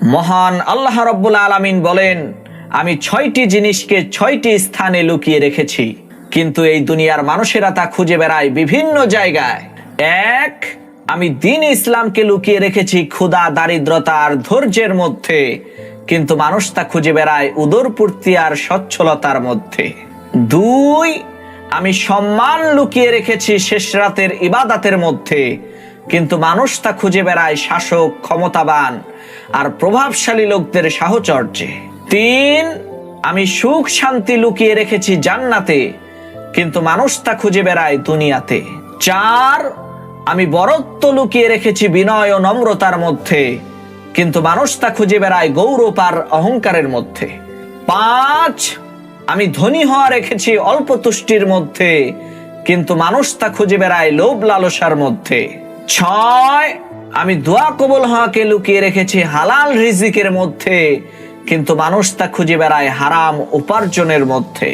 মহান আল্লাহ রাব্বুল আলামিন বলেন, আমি 6টি জিনিসকে 6টি স্থানে লুকিয়ে রেখেছি, কিন্তু এই দুনিয়ার মানুষেরা তা খুঁজে বেড়ায় বিভিন্ন জায়গায়। এক, আমি দ্বীন ইসলামকে লুকিয়ে রেখেছি ক্ষুধা, দারিদ্রতা আর ধৈর্যের মধ্যে, কিন্তু মানুষ তা খুঁজে বেড়ায় উদরপূর্তি আর সচ্ছলতার মধ্যে। দুই, আমি সম্মান লুকিয়ে রেখেছি শেষ রাতের ইবাদতের মধ্যে, কিন্তু মানুষ তা খুঁজে বেড়ায় শাসক, ক্ষমতাবান আর প্রভাবশালী লোকদের সাহচর্যে। তিন, আমি সুখ শান্তি লুকিয়ে রেখেছি জান্নাতে, কিন্তু মানুষ তা খুঁজে বেড়ায় দুনিয়াতে। চার, আমি বরত্ব লুকিয়ে রেখেছি বিনয় ও নম্রতার মধ্যে, কিন্তু মানুষ তা খুঁজে বেড়ায় গৌরব আর অহংকারের মধ্যে। পাঁচ, আমি ধনী হওয়া রেখেছি অল্প তুষ্টির মধ্যে, কিন্তু মানুষ তা খুঁজে বেড়ায় লোভ লালসার মধ্যে। ছয়, আমি দোয়া কবুল হওয়াকে লুকিয়ে রেখেছি হালাল রিজিকের মধ্যে, কিন্তু মানুষ তা খুঁজে বেড়ায় হারাম উপার্জনের মধ্যে।